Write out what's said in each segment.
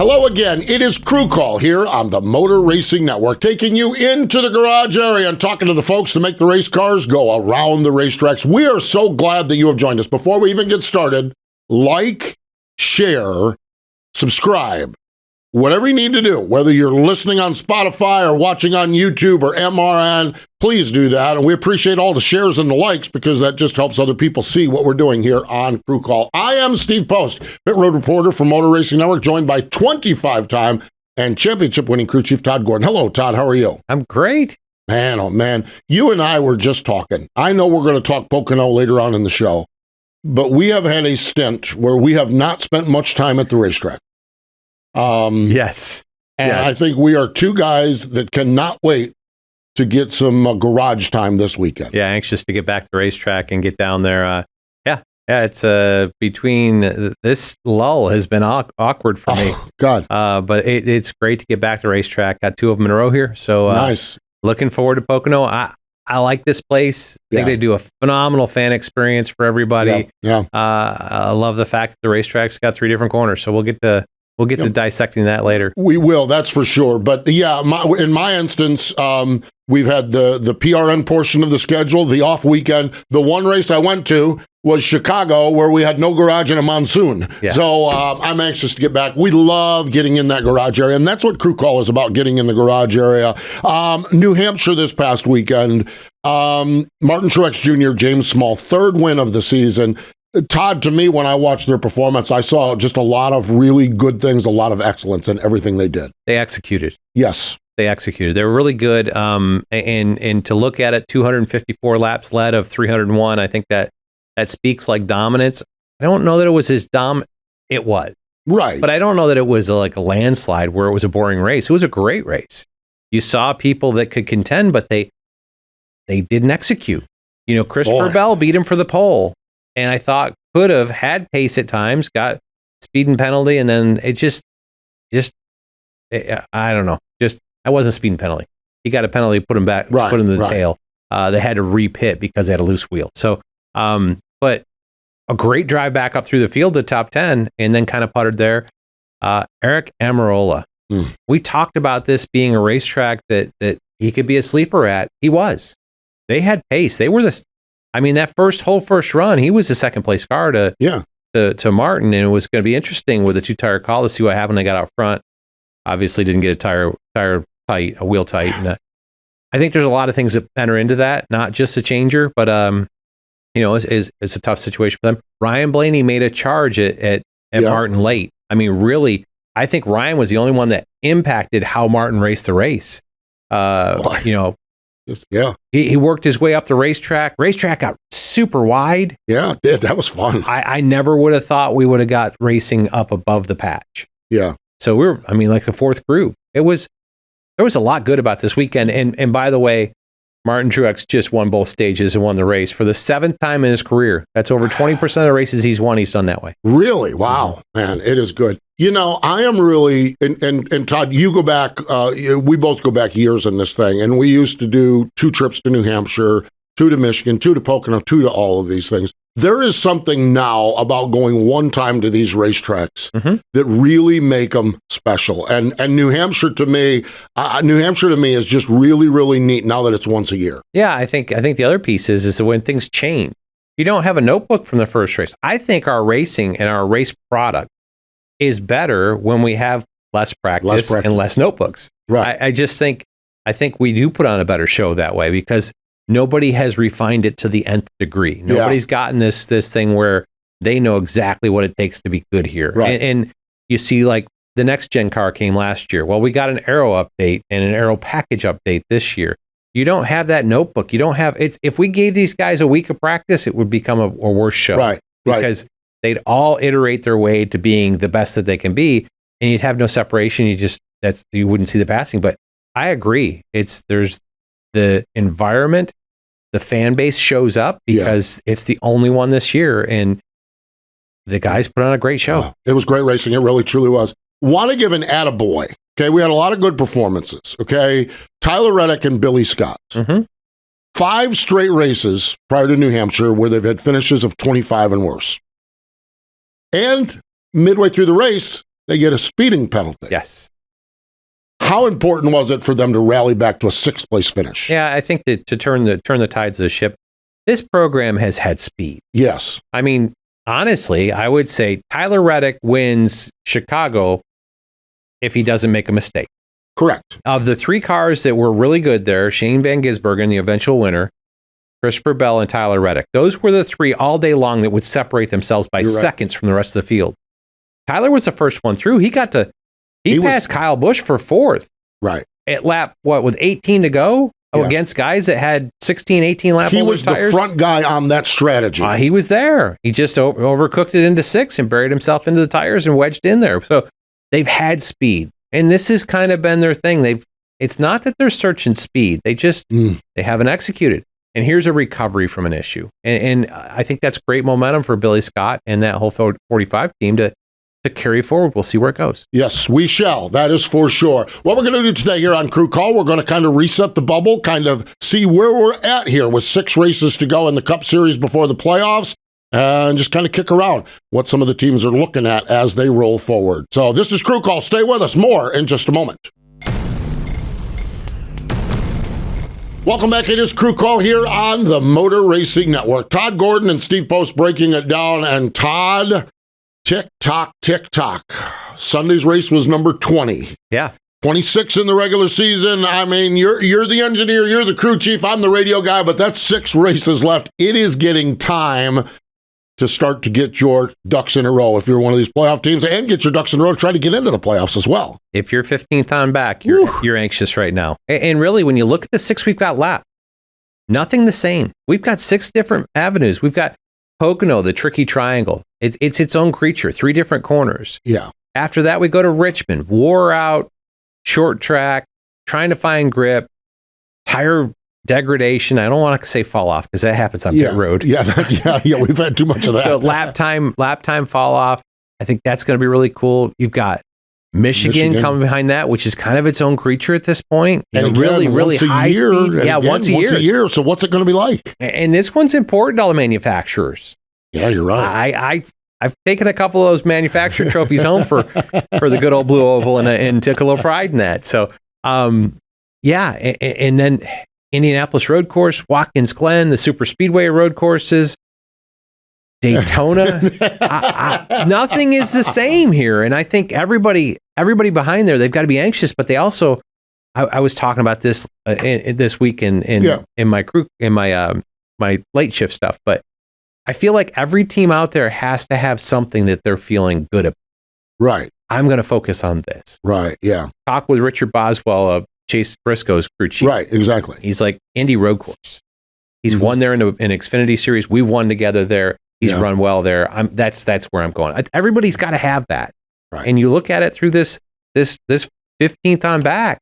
Hello again. It is Crew Call here on the Motor Racing Network, taking you into the garage area and talking to the folks to make the race cars go around the racetracks. We are so glad that you have joined us. Before we even get started, like, share, subscribe, whatever you need to do, whether you're listening on Spotify or watching on YouTube or MRN, please do that. And we appreciate all the shares and the likes because that just helps other people see what we're doing here on Crew Call. I am Steve Post, pit road reporter for Motor Racing Network, joined by 25-time and championship-winning crew chief Todd Gordon. Hello, Todd. How are you? I'm great. Man, oh man. You and I were just talking. I know we're going to talk Pocono later on in the show, but we have had a stint where we have not spent much time at the racetrack. Yes. And yes. I think we are two guys that cannot wait to get some garage time this weekend. Yeah, anxious to get back to the racetrack and get down there. It's between this lull has been awkward for me. Oh, God. But it's great to get back to the racetrack. Got two of them in a row here. So nice. Looking forward to Pocono. I like this place. I think they do a phenomenal fan experience for everybody. Yeah. I love the fact that the racetrack's got 3 different corners. So we'll get to dissecting that later. We will, that's for sure. But yeah, in my instance, we've had the PRN portion of the schedule, the off weekend. The one race I went to was Chicago, where we had no garage and a monsoon. Yeah. So I'm anxious to get back. We love getting in that garage area, and that's what Crew Call is about, getting in the garage area. New Hampshire this past weekend, Martin Truex Jr., James Small, 3rd win of the season. Todd, to me, when I watched their performance, I saw just a lot of really good things, a lot of excellence in everything they did. They executed. Yes. They executed. They were really good. And to look at it, 254 laps led of 301, I think that speaks like dominance. I don't know that it was as it was. Right. But I don't know that it was like a landslide where it was a boring race. It was a great race. You saw people that could contend, but they didn't execute. You know, Christopher Bell beat him for the pole. And I thought could have had pace at times, got speeding penalty, and then it just I don't know. I wasn't speeding penalty. He got a penalty, put him back, put him in the tail. They had to re-pit because they had a loose wheel. So, but a great drive back up through the field to top 10, and then kind of puttered there. Eric Almirola. We talked about this being a racetrack that he could be a sleeper at. He was. They had pace. They were that first run, he was the second place car to Martin, and it was going to be interesting with a 2-tire call to see what happened. They got out front. Obviously, didn't get a tire tight, a wheel tight. And I think there's a lot of things that enter into that, not just a changer, but it's a tough situation for them. Ryan Blaney made a charge at Martin late. I mean, really, I think Ryan was the only one that impacted how Martin raced the race. He worked his way up the racetrack. Racetrack got super wide. Yeah, it did. That was fun. I never would have thought we would have got racing up above the patch. Yeah. So like the 4th groove. There was a lot good about this weekend. And by the way, Martin Truex just won both stages and won the race for the 7th time in his career. That's over 20% of the races he's won. He's done that way. Really? Wow. Man, it is good. You know, I am really, and Todd, you go back, we both go back years in this thing, and we used to do 2 trips to New Hampshire, 2 to Michigan, 2 to Pocono, 2 to all of these things. There is something now about going one time to these racetracks that really make them special. And New Hampshire to me is just really, really neat now that it's once a year. Yeah, I think the other piece is that when things change, you don't have a notebook from the first race. I think our racing and our race product is better when we have less practice and less notebooks. Right. I think we do put on a better show that way because nobody has refined it to the nth degree. Nobody's gotten this thing where they know exactly what it takes to be good here. Right. And you see, like, the next gen car came last year. Well, we got an aero update and an aero package update this year. You don't have that notebook. You don't have it. If we gave these guys a week of practice, it would become a worse show. Right. Because they'd all iterate their way to being the best that they can be, and you'd have no separation. You wouldn't see the passing. But I agree. There's the environment, the fan base shows up because it's the only one this year, and the guys put on a great show. Wow. It was great racing. It really, truly was. Want to give an attaboy. Okay, we had a lot of good performances. Okay, Tyler Reddick and Billy Scott. 5 straight races prior to New Hampshire where they've had finishes of 25 and worse. And midway through the race, they get a speeding penalty. Yes. How important was it for them to rally back to a 6th place finish? Yeah, I think that to turn the tides of the ship, this program has had speed. Yes. I mean, honestly, I would say Tyler Reddick wins Chicago if he doesn't make a mistake. Correct. Of the 3 cars that were really good there, Shane Van Gisbergen, the eventual winner, Christopher Bell, and Tyler Reddick, those were the 3 all day long that would separate themselves by seconds from the rest of the field. Tyler was the first one through. He passed Kyle Busch for 4th. Right. At lap, with 18 to go against guys that had 16, 18 lap He older was tires. the front guy on that strategy. He was there. He just overcooked it into 6 and buried himself into the tires and wedged in there. So they've had speed. And this has kind of been their thing. It's not that they're searching speed. They just, they haven't executed. And here's a recovery from an issue. And I think that's great momentum for Billy Scott and that whole 45 team to carry forward. We'll see where it goes. Yes, we shall. That is for sure. What we're going to do today here on Crew Call, we're going to kind of reset the bubble, kind of see where we're at here with 6 races to go in the Cup Series before the playoffs, and just kind of kick around what some of the teams are looking at as they roll forward. So this is Crew Call. Stay with us. More in just a moment. Welcome back. It is Crew Call here on the Motor Racing Network. Todd Gordon and Steve Post breaking it down. And Todd, tick-tock, tick-tock. Sunday's race was number 20. Yeah. 26 in the regular season. I mean, you're the engineer, you're the crew chief, I'm the radio guy, but that's 6 races left. It is getting time to start to get your ducks in a row if you're one of these playoff teams, and get your ducks in a row to try to get into the playoffs as well. If you're 15th on back, you're anxious right now. And really, when you look at the 6 we've got left, nothing the same. We've got 6 different avenues. We've got Pocono, the tricky triangle. It's its own creature, 3 different corners. Yeah. After that, we go to Richmond, wore out, short track, trying to find grip, tire degradation. I don't want to say fall off because that happens on pit road. Yeah, we've had too much of that. So lap time fall off. I think that's going to be really cool. You've got Michigan coming behind that, which is kind of its own creature at this point. And again, really high speed. Yeah, once a year. So what's it going to be like? And this one's important to all the manufacturers. Yeah, you're right. I've taken a couple of those manufacturer trophies home for the good old blue oval and took a little pride in that. So, and then Indianapolis Road Course, Watkins Glen, the Super Speedway road courses, Daytona. Nothing is the same here, and I think everybody behind there, they've got to be anxious, but they also. I was talking about this this week in my crew in my late shift stuff, but I feel like every team out there has to have something that they're feeling good about. Right. I'm going to focus on this. Right. Yeah. Talk with Richard Boswell of Chase Briscoe's crew chief. Right. Exactly. He's like, Indy Road Course. He's won there in Xfinity Series. We won together there. He's run well there. That's where I'm going. Everybody's got to have that. Right. And you look at it through this 15th on back.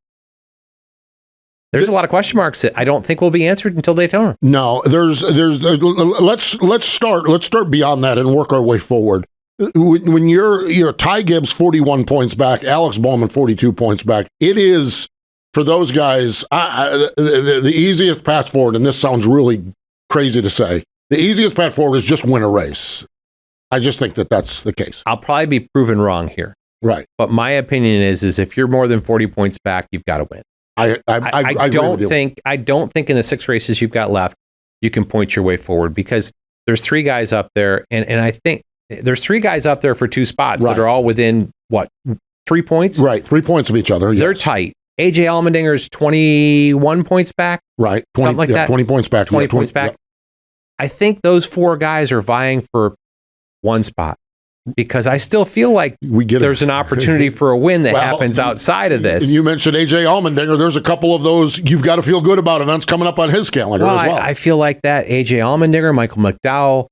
There's a lot of question marks that I don't think will be answered until Daytona. No, let's start beyond that and work our way forward. When you're Ty Gibbs 41 points back, Alex Bowman 42 points back, it is for those guys the easiest path forward. And this sounds really crazy to say. The easiest path forward is just win a race. I just think that's the case. I'll probably be proven wrong here. Right. But my opinion is if you're more than 40 points back, you've got to win. I don't think in the 6 races you've got left, you can point your way forward because there's 3 guys up there. And I think there's 3 guys up there for 2 spots that are all within 3 points? Right. 3 points of each other. Yes. They're tight. AJ Allmendinger's 21 points back. Right. 20, something like that. 20 points back. 20 points back. Yep. I think those 4 guys are vying for 1 spot. Because I still feel like there's an opportunity for a win that happens outside of this. And you mentioned A.J. Allmendinger. There's a couple of those you've got to feel good about events coming up on his calendar as well. I feel like that. A.J. Allmendinger, Michael McDowell,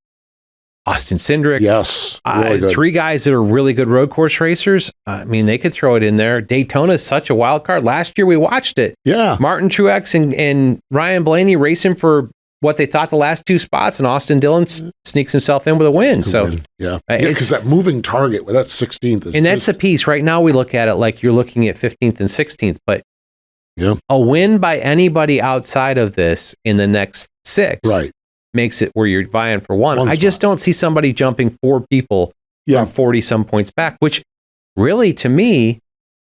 Austin Cindric. Yes. Really 3 guys that are really good road course racers. I mean, they could throw it in there. Daytona is such a wild card. Last year we watched it. Yeah. Martin Truex and Ryan Blaney racing for what they thought the last 2 spots, and Austin Dillon sneaks himself in with a win. Because that moving target, that's 16th. And that's the piece. Right now we look at it like you're looking at 15th and 16th, but a win by anybody outside of this in the next 6 makes it where you're vying for one. I just don't see somebody jumping 4 people from 40-some points back, which really, to me,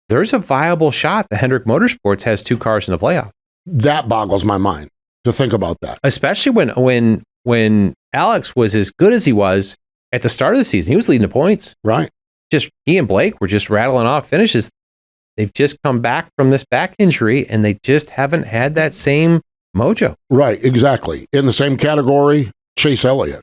there's a viable shot that Hendrick Motorsports has 2 cars in the playoff. That boggles my mind to think about that. Especially when Alex was as good as he was at the start of the season. He was leading the points. Right. Just he and Blake were just rattling off finishes. They've just come back from this back injury, and they just haven't had that same mojo. Right, exactly. In the same category, Chase Elliott.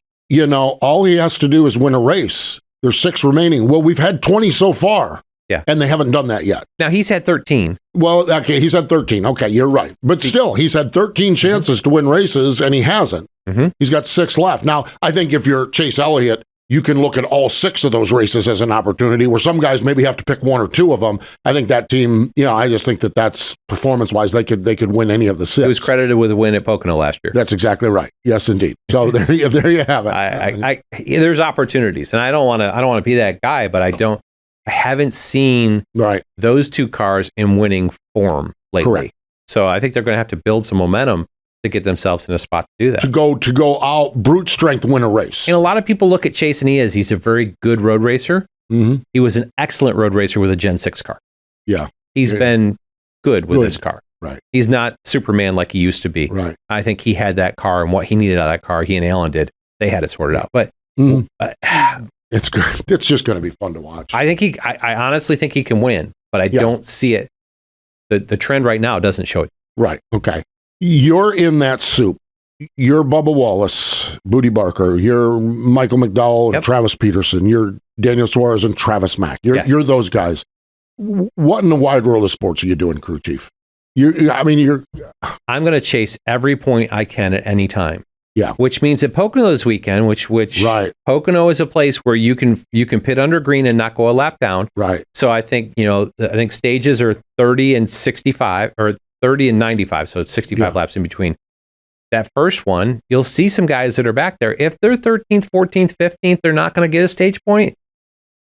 All he has to do is win a race. There's 6 remaining. Well, we've had 20 so far. Yeah. And they haven't done that yet. Now, he's had 13. Well, okay, he's had 13. Okay, you're right. But still, he's had 13 chances to win races, and he hasn't. Mm-hmm. He's got 6 left. Now, I think if you're Chase Elliott, you can look at all 6 of those races as an opportunity where some guys maybe have to pick 1 or 2 of them. I think that team, I just think that's performance-wise, they could win any of the 6. He was credited with a win at Pocono last year. That's exactly right. Yes, indeed. So there you have it. There's opportunities, and I don't want to be that guy, but I haven't seen those 2 cars in winning form lately. Correct. So I think they're going to have to build some momentum to get themselves in a spot to do that. To go out brute strength win a race. And a lot of people look at Chase, and he's a very good road racer. Mm-hmm. He was an excellent road racer with a Gen 6 car. Yeah. He's been good with this car. Right. He's not Superman like he used to be. Right. I think he had that car, and what he needed out of that car, he and Alan did. They had it sorted out. But it's good. It's just going to be fun to watch. I honestly think he can win, but I don't see it. The trend right now doesn't show it. Right. Okay. You're in that soup. You're Bubba Wallace, Booty Barker. You're Michael McDowell and Travis Peterson. You're Daniel Suarez and Travis Mack. You're those guys. What in the wide world of sports are you doing, crew chief? I'm going to chase every point I can at any time. Yeah. Which means at Pocono this weekend, which Pocono is a place where you can pit under green and not go a lap down. Right. So I think, stages are 30 and 65 or 30 and 95. So it's 65 laps in between. That first one, you'll see some guys that are back there. If they're 13th, 14th, 15th, they're not going to get a stage point.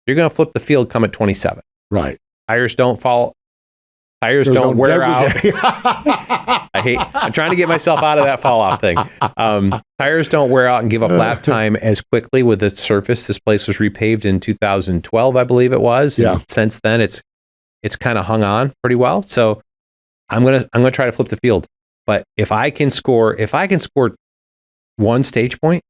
You're going to flip the field, come at 27. Right. Tires don't fall. Tires don't wear out. I'm trying to get myself out of that fall off thing. Tires don't wear out and give up lap time as quickly with the surface. This place was repaved in 2012, I believe it was. Yeah. And since then, it's kind of hung on pretty well. So I'm gonna try to flip the field. But if I can score 1 stage point,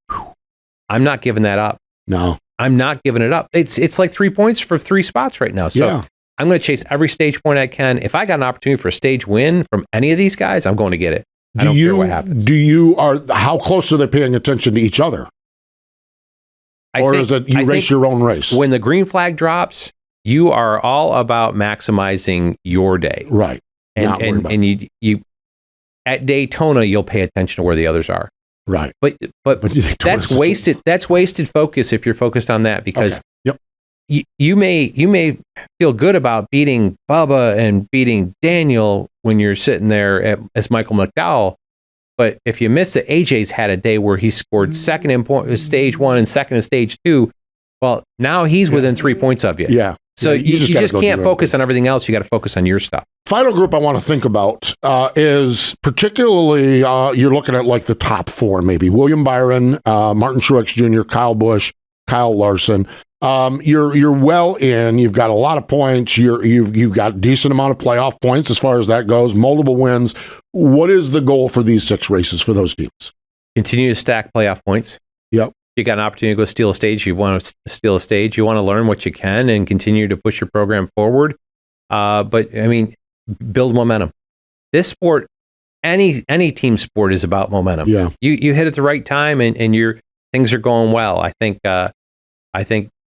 I'm not giving that up. No, I'm not giving it up. It's like 3 points for 3 spots right now. So I'm going to chase every stage point I can. If I got an opportunity for a stage win from any of these guys, I'm going to get it. I don't care what happens. How close are they paying attention to each other? Is it you race your own race? When the green flag drops, you are all about maximizing your day. Right. And you at Daytona, you'll pay attention to where the others are. Right. But that's wasted focus if you're focused on that, because you may feel good about beating Bubba and beating Daniel when you're sitting there as Michael McDowell. But if you miss that AJ's had a day where he scored second in stage 1 and second in stage 2, well, now he's within 3 points of you. Yeah. So you just can't focus on everything else. You got to focus on your stuff. Final group I want to think about is particularly you're looking at like the top 4, maybe William Byron, Martin Truex Jr., Kyle Busch, Kyle Larson. You're well in. You've got a lot of points. You've got a decent amount of playoff points as far as that goes. Multiple wins. What is the goal for these 6 races for those teams? Continue to stack playoff points. Yep. You got an opportunity to go steal a stage. You want to steal a stage. You want to learn what you can and continue to push your program forward. But I mean, build momentum. This sport, any team sport, is about momentum. Yeah. You hit at the right time and your things are going well. I think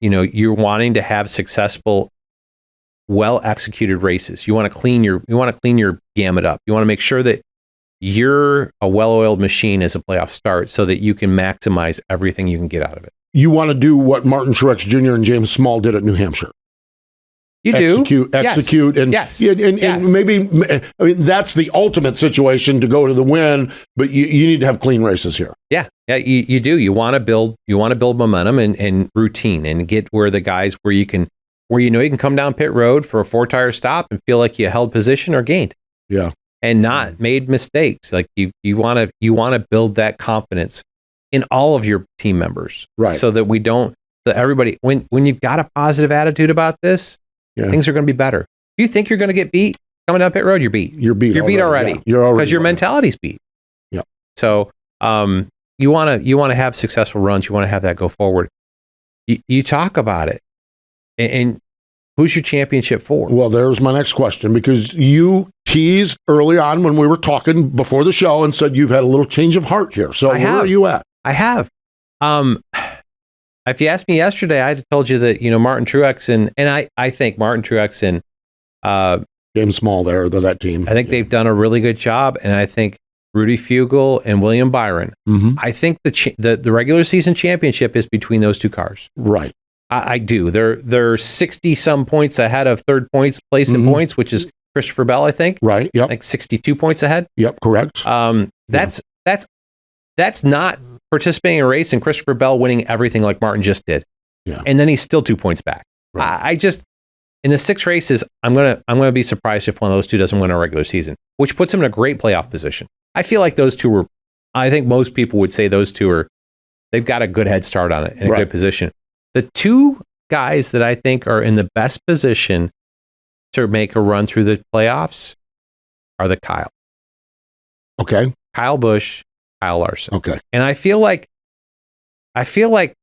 you're wanting to have successful, well executed races. You want to clean your gamut up. You want to make sure that you're a well-oiled machine as a playoff start so that you can maximize everything you can get out of it. You want to do what Martin Truex Jr. and James Small did at New Hampshire. You execute, yes. and maybe that's the ultimate situation to go to the win. But you need to have clean races here. Yeah, you do. You want to build momentum and routine and get where the guys where you can come down pit road for a 4-tire stop and feel like you held position or gained. Yeah, and not made mistakes. Like you want to build that confidence in all of your team members, right? So that everybody when you've got a positive attitude about this. things are going to be better. If you think you're going to get beat coming down pit road, you're beat. You're beat already. Yeah. You're already because your mentality's beat. Yeah. So you want to have successful runs. You want to have that go forward. You talk about it, and who's your championship for? Well, there's my next question, because you teased early on when we were talking before the show and said you've had a little change of heart here. So where are you at? I have. If you asked me yesterday, I told you that, Martin Truex and I think Martin Truex and James Small there, that team. I think they've done a really good job, and I think Rudy Fugle and William Byron. Mm-hmm. I think the regular season championship is between those two cars. Right. I do. They're 60 some points ahead of third place in points, which is Christopher Bell, I think. Right. Yep. Like 62 points ahead. Yep. Correct. That's not participating in a race and Christopher Bell winning everything like Martin just did. Yeah. And then he's still 2 points back. Right. I just, in the 6 races, I'm gonna be surprised if one of those two doesn't win a regular season, which puts him in a great playoff position. I feel like those two I think most people would say those two they've got a good head start on it in a good position. The two guys that I think are in the best position to make a run through the playoffs are the Kyle. Okay. Kyle Busch, Kyle Larson. Okay. And I feel like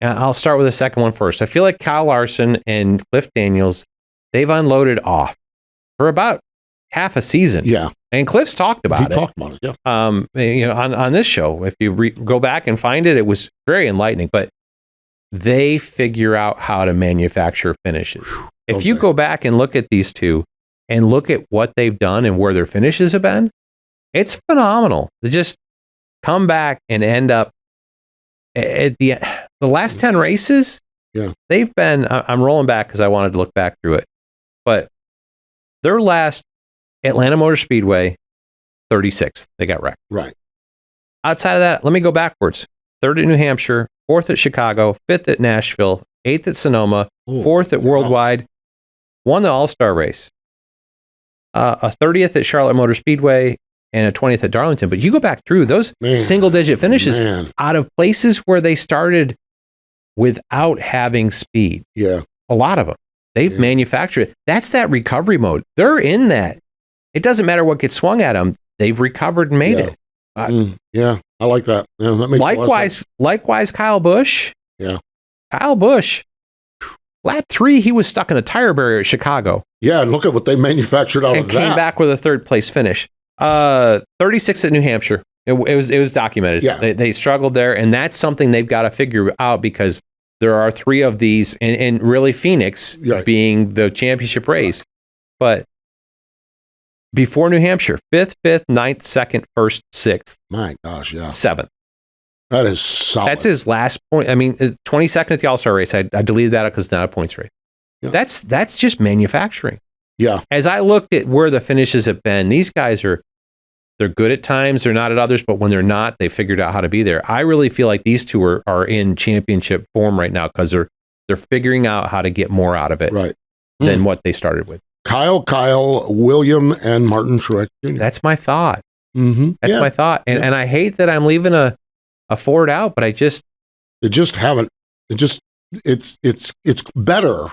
I'll start with the second one first. I feel like Kyle Larson and Cliff Daniels, they've unloaded off for about half a season. Yeah. And Cliff's talked about it. He talked about it, yeah. On this show, if you go back and find it, it was very enlightening. But they figure out how to manufacture finishes. If you go back and look at these two and look at what they've done and where their finishes have been, it's phenomenal. They just come back and end up at the last 10 races. Yeah. They've been, I'm rolling back because I wanted to look back through it, but their last Atlanta Motor Speedway, 36th, they got wrecked. Right. Outside of that, let me go backwards. 3rd at New Hampshire, 4th at Chicago, 5th at Nashville, 8th at Sonoma, 4th at Worldwide, won the All-Star race, a 30th at Charlotte Motor Speedway, and a 20th at Darlington. But you go back through those single-digit finishes out of places where they started without having speed. Yeah. A lot of them. They've manufactured it. That's that recovery mode. They're in that. It doesn't matter what gets swung at them. They've recovered and made it. Yeah, I like that. Yeah, that makes a lot of sense. Likewise, Kyle Busch. Yeah. Kyle Busch. Lap 3, he was stuck in the tire barrier at Chicago. Yeah, and look at what they manufactured out of that. And came back with a 3rd place finish. 36 at New Hampshire. It was documented. Yeah. They struggled there, and that's something they've got to figure out because there are 3 of these, and really Phoenix being the championship race. But before New Hampshire, 5th, 9th, 2nd, 1st, 6th. My gosh, yeah. 7th. That is solid. That's his last point. I mean, 22nd at the All-Star race. I deleted that because it's not a points race. Yeah. That's just manufacturing. Yeah. As I looked at where the finishes have been, these guys they're good at times, they're not at others, but when they're not, they figured out how to be there. I really feel like these two are in championship form right now because they're figuring out how to get more out of it than what they started with. Kyle, William, and Martin Truex Jr. That's my thought. Mm-hmm. That's my thought. And I hate that I'm leaving a Ford out, but it's better,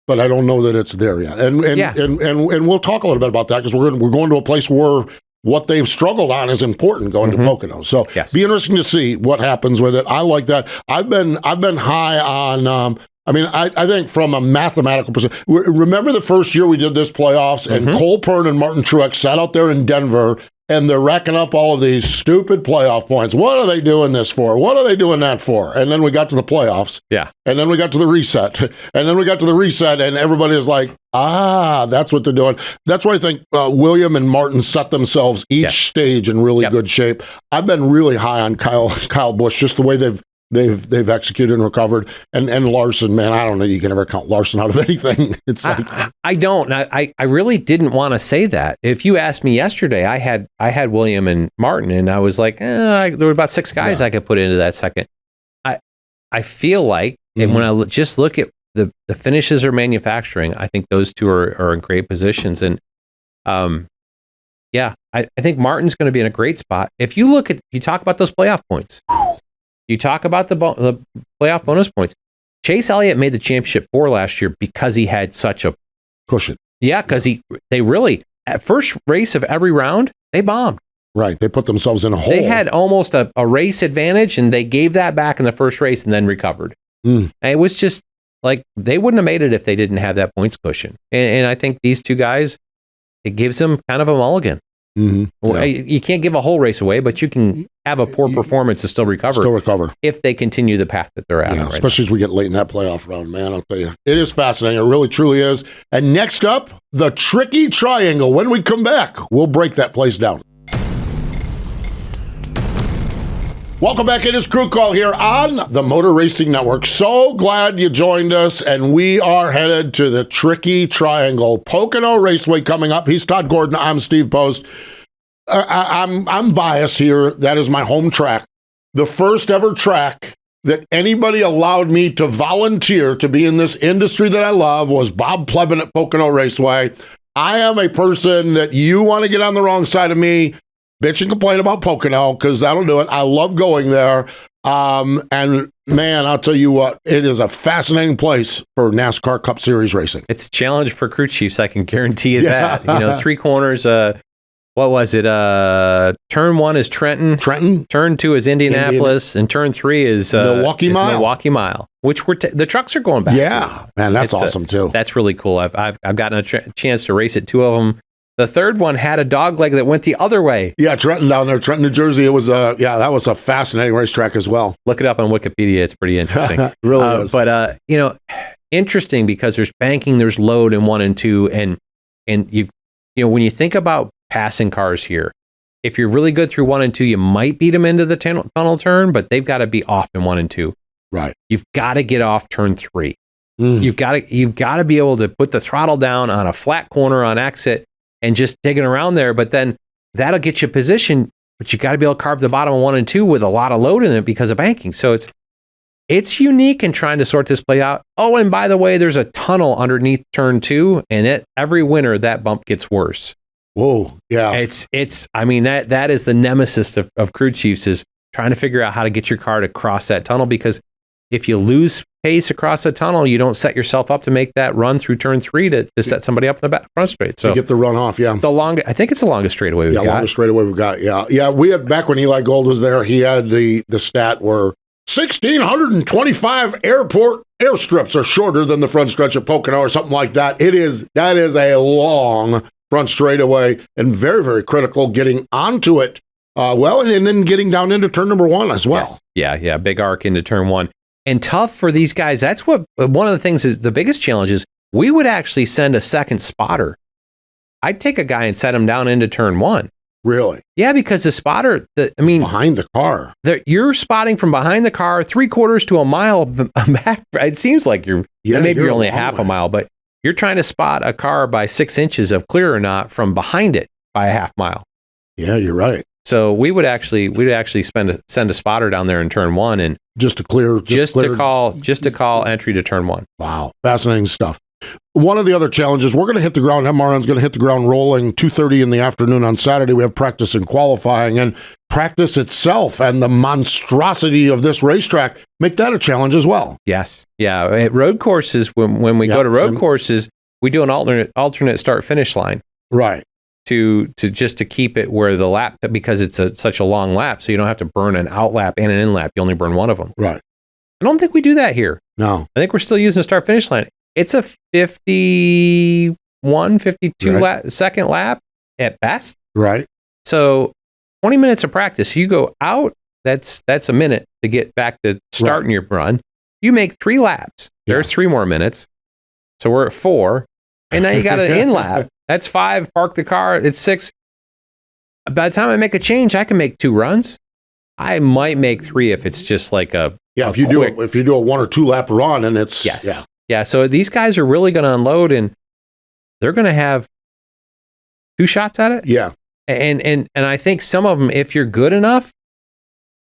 but I don't know that it's there yet. And we'll talk a little bit about that because we're going to a place where what they've struggled on is important going to Pocono. So be interesting to see what happens with it. I like that. I've been high on, I think from a mathematical perspective, remember the first year we did this playoffs and Cole Pern and Martin Truex sat out there in Denver and they're racking up all of these stupid playoff points. What are they doing this for? What are they doing that for? And then we got to the playoffs. Yeah. And then we got to the reset. And everybody is like, that's what they're doing. That's why I think William and Martin set themselves each stage in really good shape. I've been really high on Kyle Busch, just the way they've executed and recovered. And Larson, man, I don't know you can ever count Larson out of anything. It's like I don't. I really didn't want to say that. If you asked me yesterday, I had William and Martin, and I was like, there were about 6 guys I could put into that second. I feel like, and when I just look at the finishes or manufacturing, I think those two are in great positions. And I think Martin's going to be in a great spot. If you talk about those playoff points. You talk about the playoff bonus points. Chase Elliott made the championship 4 last year because he had such a Cushion. Yeah, because they really, at first race of every round, they bombed. Right. They put themselves in a hole. They had almost a race advantage, and they gave that back in the first race and then recovered. And it was just like they wouldn't have made it if they didn't have that points cushion. And I think these two guys, it gives them kind of a mulligan. Well, you can't give a whole race away, but you can have a poor performance and still recover if they continue the path that they're at. Yeah, especially as we get late in that playoff round, man. I'll tell you, it is fascinating. It really, truly is. And next up, the tricky triangle. When we come back, we'll break that place down. Welcome back. It is Crew Call here on the Motor Racing Network. So glad you joined us, and we are headed to the tricky triangle. Pocono Raceway coming up. He's Todd Gordon. I'm Steve Post. I'm biased here. That is my home track. The first ever track that anybody allowed me to volunteer to be in this industry that I love was Bob Plebin at Pocono Raceway. I am a person that you want to get on the wrong side of me, bitch and complain about Pocono, because that'll do it. I love going there. And man, I'll tell you what, it is a fascinating place for NASCAR Cup Series racing. It's a challenge for crew chiefs, I can guarantee you that. You know, 3 corners, what was it? Turn 1 is Trenton. Turn 2 is Indianapolis. And turn 3 is Milwaukee Mile. Which the trucks are going back to. Man, that's awesome too. That's really cool. I've gotten a chance to race at 2 of them. The third one had a dog leg that went the other way. Yeah, Trenton down there, Trenton, New Jersey. It was that was a fascinating racetrack as well. Look it up on Wikipedia. It's pretty interesting. It really is. But you know, interesting because there's banking, there's load in 1 and 2, and when you think about passing cars here, if you're really good through 1 and 2, you might beat them into the tunnel turn, but they've got to be off in 1 and 2. Right. You've got to get off turn 3. You've got to be able to put the throttle down on a flat corner on exit and just digging around there, but then that'll get you position, but you got to be able to carve the bottom of 1 and 2 with a lot of load in it because of banking. So it's unique in trying to sort this play out. Oh, and by the way, there's a tunnel underneath turn 2, and every winter that bump gets worse. Whoa, yeah. I mean, that is the nemesis of crew chiefs, is trying to figure out how to get your car to cross that tunnel, because if you lose pace across a tunnel, you don't set yourself up to make that run through turn 3 to set somebody up in the front straight. So to get the run off, I think it's the longest straightaway we've got. Longest straightaway we've got, yeah. We had, back when Eli Gold was there, he had the stat where 1,625 airport airstrips are shorter than the front stretch of Pocono or something like that. That is a long front straightaway and very, very critical getting onto it and then getting down into turn number 1 as well. Yes. Yeah, big arc into turn 1. And tough for these guys. That's what one of the things is. The biggest challenge is we would actually send a second spotter. I'd take a guy and set him down into turn 1. Really? Yeah, because the spotter, behind the car. You're spotting from behind the car 3/4 to a mile back. It seems like you're only half a mile, but you're trying to spot a car by 6 inches of clear or not from behind it by a half mile. Yeah, you're right. So we'd actually send a spotter down there in turn 1 and just to call entry to turn 1. Wow, fascinating stuff. One of the other challenges, we're going to hit the ground. MRN's going to hit the ground rolling 2:30 in the afternoon on Saturday. We have practice and qualifying, and practice itself and the monstrosity of this racetrack make that a challenge as well. Yes, yeah. At road courses, when we go to road courses, we do an alternate start finish line. Right. To keep it where the lap, because it's such a long lap, so you don't have to burn an out lap and an in lap. You only burn one of them. Right. I don't think we do that here. No. I think we're still using the start finish line. It's a 52 second lap at best. Right. So 20 minutes of practice. You go out, that's a minute to get back to starting your run. You make 3 laps. There's 3 more minutes. So we're at 4. And now you got an in lap. That's 5. Park the car. It's 6. By the time I make a change, I can make 2 runs. I might make 3 if it's just like if you do a 1 or 2 lap run, and it's So these guys are really going to unload, and they're going to have 2 shots at it. Yeah, and I think some of them, if you're good enough,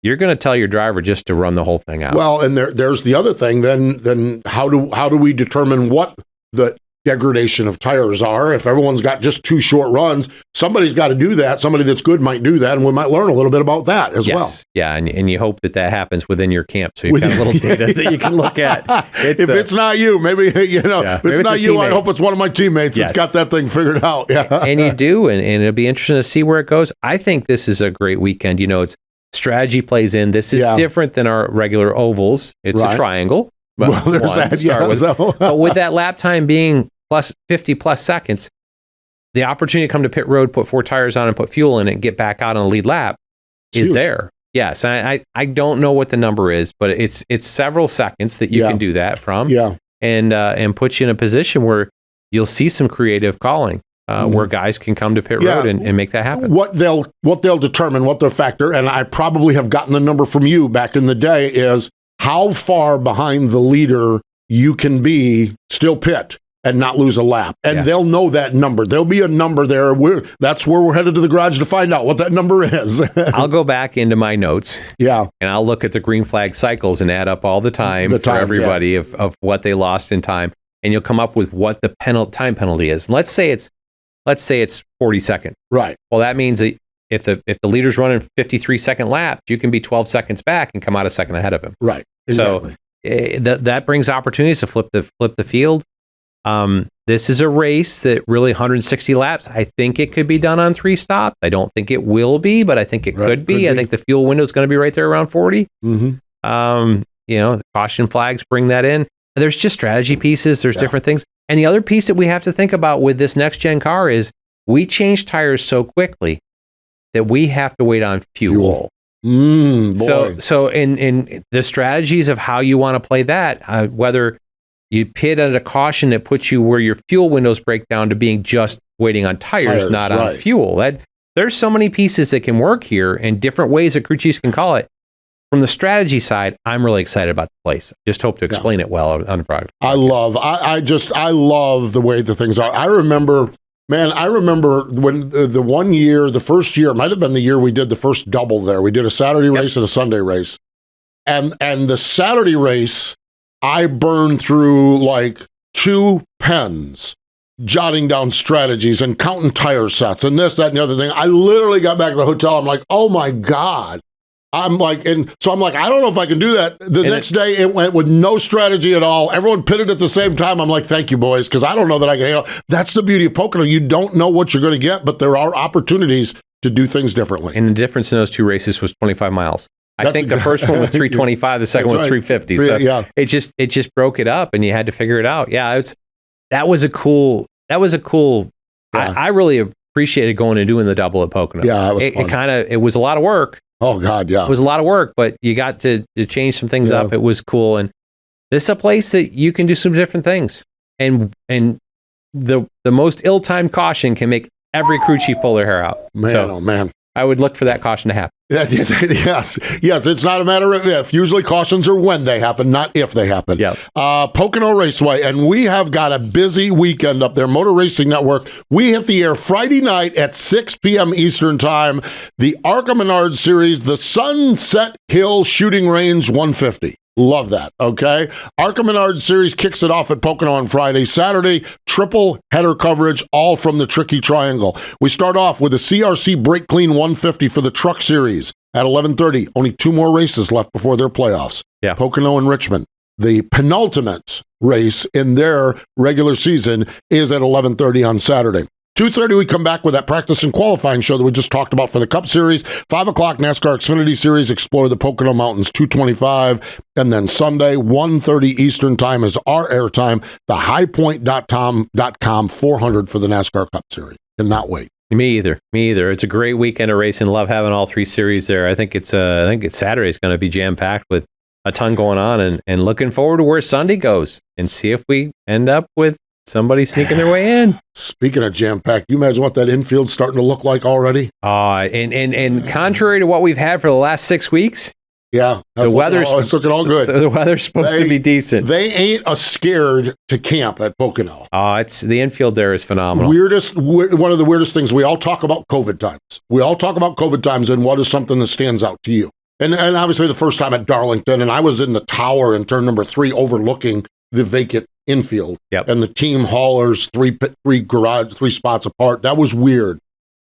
you're going to tell your driver just to run the whole thing out. Well, and there's the other thing. Then how do we determine what the degradation of tires are. If everyone's got just 2 short runs, somebody's got to do that. Somebody that's good might do that, and we might learn a little bit about that as well. Yeah, and you hope that happens within your camp, so you've got a little data that you can look at. If it's not you, maybe, if it's not you, I hope it's one of my teammates that's got that thing figured out. Yeah. And you do, and it'll be interesting to see where it goes. I think this is a great weekend. It's strategy plays in. This is different than our regular ovals. It's a triangle. Well, there's that. But with that lap time being plus 50 plus seconds, the opportunity to come to pit road, put 4 tires on and put fuel in it and get back out on a lead lap is there. Yes, I don't know what the number is, but it's several seconds that you can do that from. Yeah. And put you in a position where you'll see some creative calling. Where guys can come to pit road and make that happen. What they'll determine, what they'll factor, and I probably have gotten the number from you back in the day, is how far behind the leader you can be, still pit, and not lose a lap. And they'll know that number. There'll be a number there. That's where we're headed to the garage to find out what that number is. I'll go back into my notes. Yeah. And I'll look at the green flag cycles and add up all the time for everybody of what they lost in time. And you'll come up with what the time penalty is. Let's say it's 40 seconds. Right. Well, that means that if the leader's running 53-second laps, you can be 12 seconds back and come out a second ahead of him. Right. Exactly. So that brings opportunities to flip the field. This is a race that really 160 laps. I think it could be done on 3 stops. I don't think it will be, but I think it could be. I think the fuel window is going to be right there around 40. Mm-hmm. The caution flags bring that in. There's just strategy pieces. There's different things. And the other piece that we have to think about with this next gen car is we change tires so quickly that we have to wait on fuel. So in the strategies of how you want to play that, whether you pit at a caution that puts you where your fuel windows break down to being just waiting on tires not on fuel. There's so many pieces that can work here and different ways that crew chiefs can call it. From the strategy side, I'm really excited about the place. Just hope to explain it well on the product. I love the way the things are. I remember when the first year, might have been the year we did the first double there. We did a Saturday race and a Sunday race. And the Saturday race, I burned through like 2 pens, jotting down strategies and counting tire sets and this, that, and the other thing. I literally got back to the hotel. I'm like, oh my God. I'm like, I don't know if I can do that. The next day, it went with no strategy at all. Everyone pitted at the same time. I'm like, thank you, boys, because I don't know that I can handle. That's the beauty of Pocono. You don't know what you're going to get, but there are opportunities to do things differently. And the difference in those 2 races was 25 miles. I think the first one was 325, the second one was 350. So it just broke it up, and you had to figure it out. Yeah, that was a cool. I really appreciated going and doing the double at Pocono. Yeah, it was fun. It was a lot of work. Oh God, yeah. It was a lot of work, but you got to change some things up. It was cool. And this is a place that you can do some different things. And the most ill-timed caution can make every crew chief pull their hair out. Oh man. I would look for that caution to happen. Yes. It's not a matter of if. Usually cautions are when they happen, not if they happen. Yep. Pocono Raceway, and we have got a busy weekend up there. Motor Racing Network. We hit the air Friday night at 6 p.m. Eastern Time. The ARCA Menard Series, the Sunset Hill Shooting Range 150. Love that, okay? ARCA Menard Series kicks it off at Pocono on Friday. Saturday, triple header coverage, all from the Tricky Triangle. We start off with a CRC Brake Clean 150 for the Truck Series at 11:30. Only 2 more races left before their playoffs. Yeah. Pocono and Richmond. The penultimate race in their regular season is at 11:30 on Saturday. 2:30, we come back with that practice and qualifying show that we just talked about for the Cup Series. 5 o'clock, NASCAR Xfinity Series, explore the Pocono Mountains, 2:25. And then Sunday, 1:30 Eastern Time is our airtime. The highpoint.com 400 for the NASCAR Cup Series. Cannot wait. Me either. It's a great weekend of racing. Love having all 3 series there. I think it's Saturday is going to be jam-packed with a ton going on, and looking forward to where Sunday goes and see if we end up with somebody sneaking their way in. Speaking of jam-packed, you imagine what that infield's starting to look like already? And contrary to what we've had for the last 6 weeks, it's looking all good. The weather's supposed to be decent. They ain't scared to camp at Pocono. It's the infield there is phenomenal. One of the weirdest things, we all talk about COVID times. And what is something that stands out to you? And obviously the first time at Darlington, and I was in the tower in turn number 3 overlooking the vacant infield. Yep. And the team haulers, three spots apart. That was weird.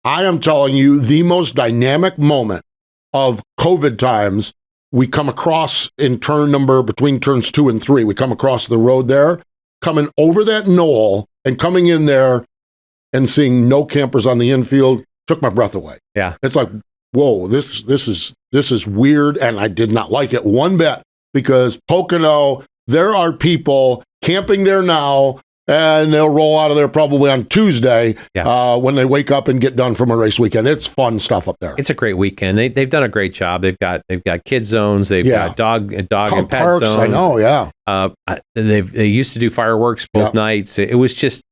I am telling you, the most dynamic moment of COVID times, we come across in between turns 2 and 3, we come across the road there, coming over that knoll and coming in there and seeing no campers on the infield took my breath away. Yeah. It's like, whoa, this is weird, and I did not like it one bit, because Pocono, there are people camping there now, and they'll roll out of there probably on Tuesday when they wake up and get done from a race weekend. It's fun stuff up there. It's a great weekend. They've done a great job. They've got kid zones. They've got dog and pet parks, zones. I know, yeah. They used to do fireworks both nights. It was just,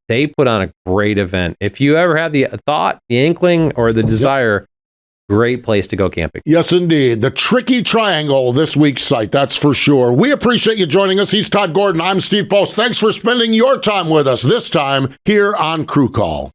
they put on a great event. If you ever have the thought, the inkling, or the desire, great place to go camping. Yes, indeed. The Tricky Triangle, this week's site, that's for sure. We appreciate you joining us. He's Todd Gordon. I'm Steve Post. Thanks for spending your time with us, this time here on Crew Call.